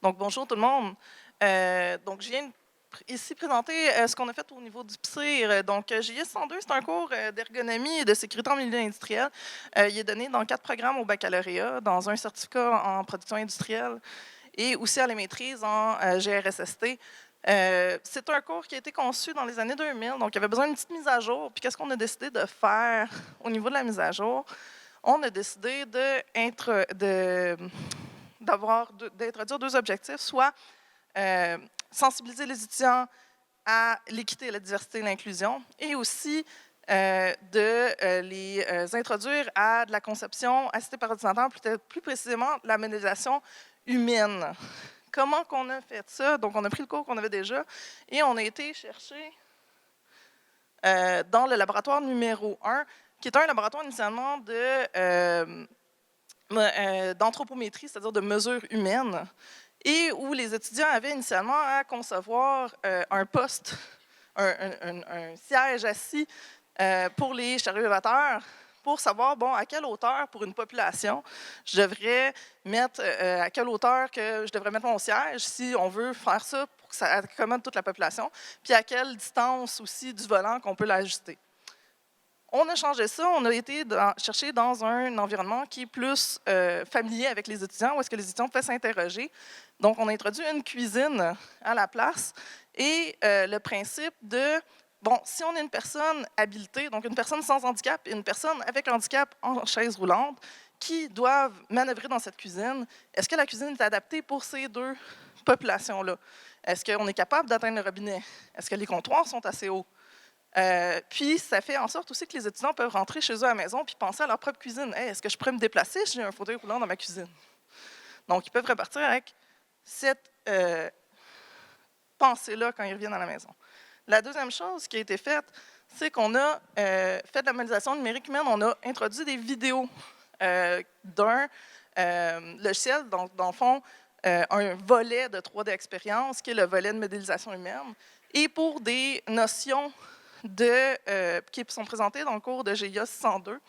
Donc, bonjour tout le monde. Donc, je viens ici présenter ce qu'on a fait au niveau du PSIR. Donc, GIS 102, c'est un cours d'ergonomie et de sécurité en milieu industriel. Il est donné dans 4 programmes au baccalauréat, dans un certificat en production industrielle et aussi à la maîtrise en GRSST. C'est un cours qui a été conçu dans les années 2000, donc il y avait besoin d'une petite mise à jour. Puis, qu'est-ce qu'on a décidé de faire au niveau de la mise à jour? On a décidé d'introduire 2 objectifs, soit sensibiliser les étudiants à l'équité, la diversité et l'inclusion, et aussi de les introduire à de la conception assistée par ordinateur, peut-être plus précisément la modélisation humaine. Comment qu'on a fait ça? Donc, on a pris le cours qu'on avait déjà et on a été chercher dans le laboratoire numéro 1, qui est un laboratoire initialement d'anthropométrie, c'est-à-dire de mesures humaines, et où les étudiants avaient initialement à concevoir un poste, un siège assis pour les chariots élévateurs, pour savoir, bon, à quelle hauteur, pour une population, je devrais mettre, à quelle hauteur que je devrais mettre mon siège, si on veut faire ça pour que ça accommode toute la population, puis à quelle distance aussi du volant qu'on peut l'ajuster. On a changé ça, on a été chercher dans un environnement qui est plus familier avec les étudiants, où est-ce que les étudiants peuvent s'interroger. Donc, on a introduit une cuisine à la place et le principe de, bon, si on est une personne habilitée, donc une personne sans handicap et une personne avec handicap en chaise roulante, qui doivent manœuvrer dans cette cuisine, est-ce que la cuisine est adaptée pour ces 2 populations-là? Est-ce qu'on est capable d'atteindre le robinet? Est-ce que les comptoirs sont assez hauts? Puis, ça fait en sorte aussi que les étudiants peuvent rentrer chez eux à la maison puis penser à leur propre cuisine. Hey, est-ce que je pourrais me déplacer si j'ai un fauteuil roulant dans ma cuisine? Donc, ils peuvent repartir avec cette pensée-là quand ils reviennent à la maison. La deuxième chose qui a été faite, c'est qu'on a fait de la modélisation numérique humaine. On a introduit des vidéos d'un logiciel, donc dans le fond, un volet de 3D expérience, qui est le volet de modélisation humaine. Et pour des notions qui sont présentées dans le cours de GIA 602,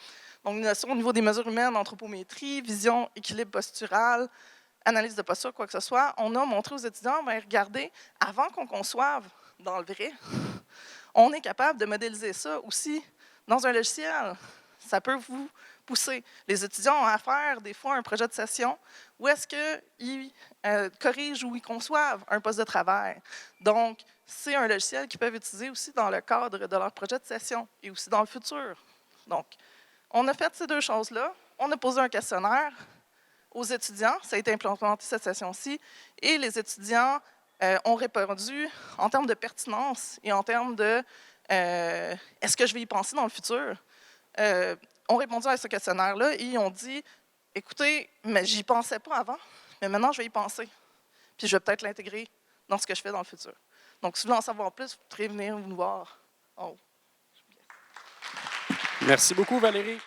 donc des notions au niveau des mesures humaines, anthropométrie, vision, équilibre postural, analyse de posture, quoi que ce soit, on a montré aux étudiants, bien, regardez, avant qu'on conçoive dans le vrai, on est capable de modéliser ça aussi dans un logiciel. Ça peut vous pousser. Les étudiants ont à faire des fois un projet de session où est-ce qu'ils corrigent ou ils conçoivent un poste de travail. Donc, c'est un logiciel qu'ils peuvent utiliser aussi dans le cadre de leur projet de session et aussi dans le futur. Donc, on a fait ces 2 choses-là. On a posé un questionnaire aux étudiants, ça a été implémenté cette session-ci, et les étudiants ont répondu en termes de pertinence et en termes de est-ce que je vais y penser dans le futur, ont répondu à ce questionnaire-là et ils ont dit écoutez, mais j'y pensais pas avant, mais maintenant je vais y penser, puis je vais peut-être l'intégrer dans ce que je fais dans le futur. Donc, si vous voulez en savoir plus, vous pourrez venir nous voir en haut. Merci beaucoup, Valérie.